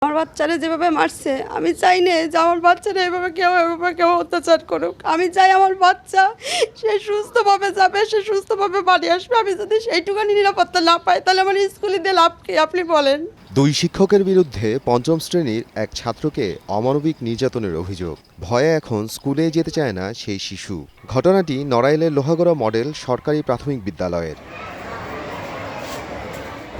আমার বাচ্চারা যেভাবে মারছে আমি চাই না যে আমার বাচ্চারা এভাবে কেউ অত্যাচার করুক। আমি চাই আমার বাচ্চা সে সুস্থভাবে যাবে, সে সুস্থভাবে বাড়ি আসবে। আমি যদি সেইটুখানি নিরাপত্তা না পাই তাহলে আমার স্কুলে দিয়ে লাভ কি আপনি বলেন। দুই শিক্ষকের বিরুদ্ধে পঞ্চম শ্রেণীর এক ছাত্রকে অমানবিক নির্যাতনের অভিযোগ। ভয়ে এখন স্কুলে যেতে চায় না সেই শিশু। ঘটনাটি নড়াইলের লোহাগড়া মডেল সরকারি প্রাথমিক বিদ্যালয়ের।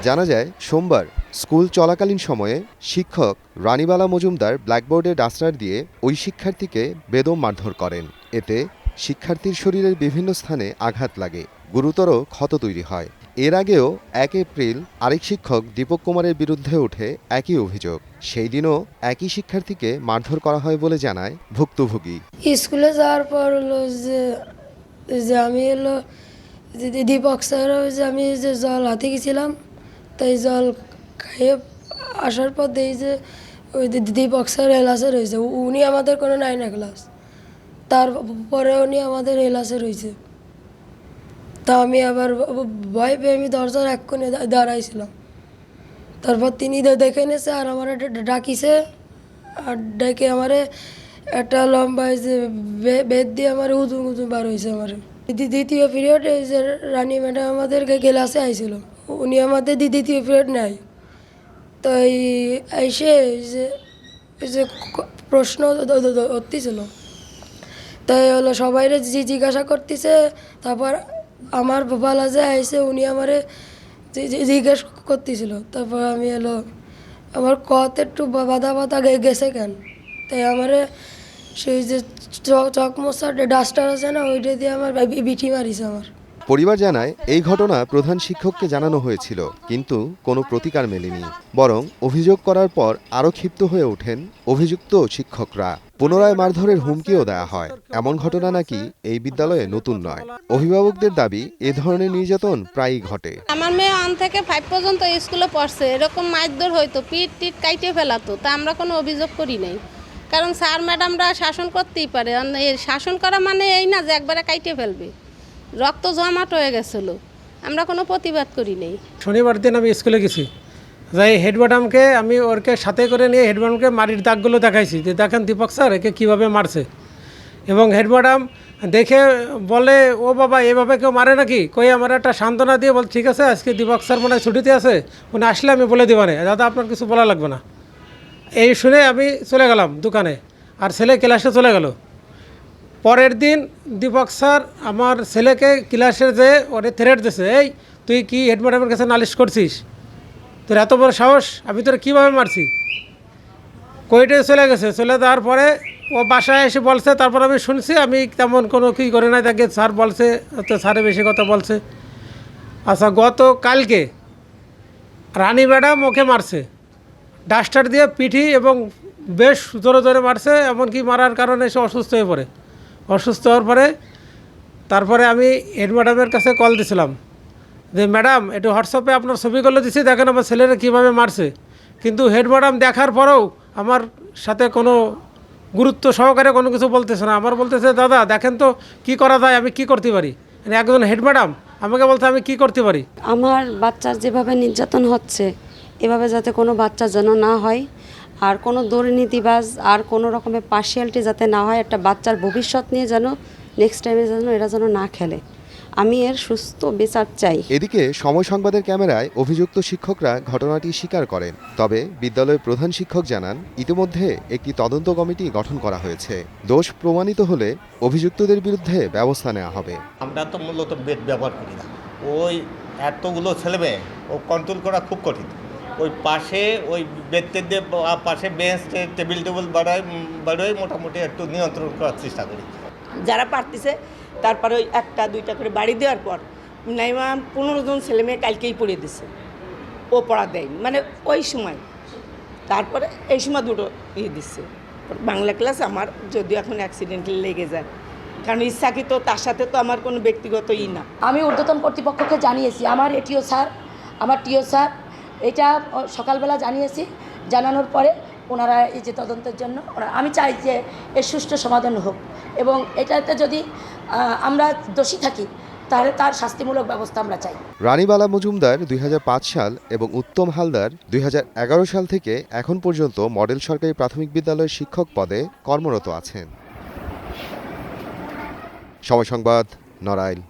জানা যায় সোমবার স্কুল চলাকালীন সময়ে শিক্ষক রানীবালা মজুমদার ব্ল্যাকবোর্ডে ডাস্টার দিয়ে ওই শিক্ষার্থীকে বেদম মারধর করেন। এতে শিক্ষার্থীর শরীরের বিভিন্ন স্থানে আঘাত লাগে, গুরুতর ক্ষত তৈরি হয়। এর আগেও 1 এপ্রিল আরেক শিক্ষক দীপক কুমারের বিরুদ্ধে ওঠে একই অভিযোগ। সেই দিনও একই শিক্ষার্থীকে মারধর করা হয় বলে জানায় ভুক্তভোগী। স্কুলে যাওয়ার পর হলো যে আমি হলো দীপক স্যার যে আমি যে জল হাতে গেছিলাম, তাই জল খাইয়ে আসার পর দেখি যে ওই দীপক স্যার এলাসে রয়েছে। উনি আমাদের কোনো 9 ক্লাস, তারপরে উনি আমাদের এলাসে রয়েছে। তা আমি আবার ভয় পেয়ে আমি দরজার এক কোণে দাঁড়াইছিলাম। তারপর তিনি দেখে নিয়েছে আর আমার ডাকিছে, আর ডেকে আমারে একটা লম্বা যে বেদ দিয়ে আমার উজুম উজুম বার হয়েছে। আমার দ্বিতীয় পিরিয়ড এই যে রানী ম্যাডাম আমাদের ক্লাসে আইছিল, উনি আমাদের দ্বিতীয় পিরিয়ড নেয়। তো এসে যে প্রশ্ন ধরতেছিল, তাই হলো সবাই জিজ্ঞাসা করতেছে। তারপর আমার বাবা যে আইসে উনি আমারে জিজ্ঞেস করতেছিল। তারপর আমি হলো আমার কত একটু বাধা বাধা গেছে কেন, তাই আমারে সেই যে চক মশার ডাস্টার আছে না, ওইটা দিয়ে আমার বিঠি মারিছে আমার। পরিবার জানায় এই ঘটনা প্রধান শিক্ষককে জানানো হয়েছিল, কিন্তু কোনো প্রতিকার মেলেনি। বরং অভিযোগ করার পর আরও ক্ষিপ্ত হয়ে ওঠেন অভিযুক্ত শিক্ষকরা। পুনরায় মারধরের হুমকিও দেওয়া হয়। এমন ঘটনা নাকি এই বিদ্যালয়ে নতুন নয়। অভিভাবকদের দাবি এ ধরনের নির্যাতন প্রায়ই ঘটে। আমার মেয়ে 1 থেকে 5 পর্যন্ত স্কুলে পড়ছে, এরকম মারধর হয়তো, পিঠ টিট কাইটে ফেলাতো, তা আমরা কোনো অভিযোগ করি নাই। কারণ স্যার ম্যাডামরা শাসন করতেই পারে, শাসন করা মানে এই না যে একবারে কাইটে ফেলবে। রক্ত জমাট হয়ে গেছিল, আমরা কোনো প্রতিবাদ করি নাই। শনিবার দিন আমি স্কুলে গেছি, যাই হেড ম্যাডামকে আমি ওরকে সাথে করে নিয়ে হেড ম্যাডামকে মারির দাগগুলো দেখাইছি যে দেখেন দীপক স্যার একে কীভাবে মারছে। এবং হেড ম্যাডাম দেখে বলে, ও বাবা এভাবে কেউ মারে নাকি? কই আমার একটা সান্ত্বনা দিয়ে বল, ঠিক আছে আজকে দীপক স্যার মনে হয় ছুটিতে আছে, উনি আসলে আমি বলে দেবানে, দাদা আপনার কিছু বলা লাগবে না। এই শুনে আমি চলে গেলাম দোকানে, আর ছেলে ক্লাসে চলে গেল। পরের দিন দীপক স্যার আমার ছেলেকে ক্লাসের যে ওরে থ্রেট দিছে, এই তুই কি হেড ম্যাডামের কাছে নালিশ করছিস? তোর এত বড় সাহস, আমি তোর কীভাবে মারছি? কইটে চলে গেছে। চলে যাওয়ার পরে ও বাসায় এসে বলছে, তারপর আমি শুনছি, আমি তেমন কোনো কী করে নাই, তাকে স্যার বলছে তো স্যারে বেশি কথা বলছে। আচ্ছা, গতকালকে রানী ম্যাডাম ওকে মারছে ডাস্টার দিয়ে পিঠি, এবং বেশ জোরে জোরে মারছে। এমনকি মারার কারণে সে অসুস্থ হয়ে পড়ে। অসুস্থ হওয়ার পরে তারপরে আমি হেড ম্যাডামের কাছে কল দিছিলাম যে ম্যাডাম একটু হোয়াটসঅ্যাপে আপনার ছবিগুলো দিচ্ছি, দেখেন আমার ছেলেরা কীভাবে মারছে। কিন্তু হেড ম্যাডাম দেখার পরেও আমার সাথে কোনো গুরুত্ব সহকারে কোনো কিছু বলতেছে না। আমার বলতেছে, দাদা দেখেন তো কী করা যায়, আমি কি করতে পারি। মানে একজন হেড ম্যাডাম আমাকে বলতে আমি কি করতে পারি। আমার বাচ্চার যেভাবে নির্যাতন হচ্ছে, এভাবে যাতে কোনো বাচ্চা যেন না হয়, আর কোনো দুর্নীতিবাজ আর কোনো রকমের পার্শিয়ালিটি যাতে না হয়, একটা বাচ্চার ভবিষ্যৎ নিয়ে যেন নেক্সট টাইমে যেন এরা যেন না খেলে, আমি এর সুস্থ বিচার চাই। এদিকে সময় সংবাদের ক্যামেরায় অভিযুক্ত শিক্ষকরা ঘটনাটি স্বীকার করেন। তবে বিদ্যালয়ের প্রধান শিক্ষক জানান ইতিমধ্যে একটি তদন্ত কমিটি গঠন করা হয়েছে। দোষ প্রমাণিত হলে অভিযুক্তদের বিরুদ্ধে ব্যবস্থা নেওয়া হবে। আমরা তো মূলত বেড ব্যবহার করি না, ওই এতগুলো ছেলেমেয়ে ও কন্ট্রোল করা খুব কঠিন। ওই পাশে ওই বেডতে দিয়ে পাশে বেঞ্চ টেবিল বাড়াই মোটামুটি একটু নিয়ন্ত্রণ করার চেষ্টা করি। যারা পারতেছে তারপরে ওই 1টা 2টা করে বাড়ি দেওয়ার পর নাইমা 15 জন ছেলে মেয়ে কালকেই পড়িয়ে দিছে, ও পড়া দেয়নি মানে ওই সময়। তারপরে এই সময় 2টো দিচ্ছে বাংলা ক্লাস। আমার যদিও এখন অ্যাক্সিডেন্টালি লেগে যায়, কারণ ইচ্ছাকৃত, তার সাথে তো আমার কোনো ব্যক্তিগত না। আমি ঊর্ধ্বতন কর্তৃপক্ষকে জানিয়েছি, আমার এটিও স্যার, আমার টিও স্যার, এটা সকালবেলা জানিয়েছি। জানানোর পরে ওনারা এই যে তদন্তের জন্য আমি চাই যে এর সুষ্ঠু সমাধান হোক, এবং এটাতে যদি আমরা দোষী থাকি তাহলে তার শাস্তিমূলক ব্যবস্থা আমরা চাই। রানীবালা মজুমদার 2005 সাল এবং উত্তম হালদার 2011 সাল থেকে এখন পর্যন্ত মডেল সরকারি প্রাথমিক বিদ্যালয়ের শিক্ষক পদে কর্মরত আছেন। সময় সংবাদ, নড়াইল।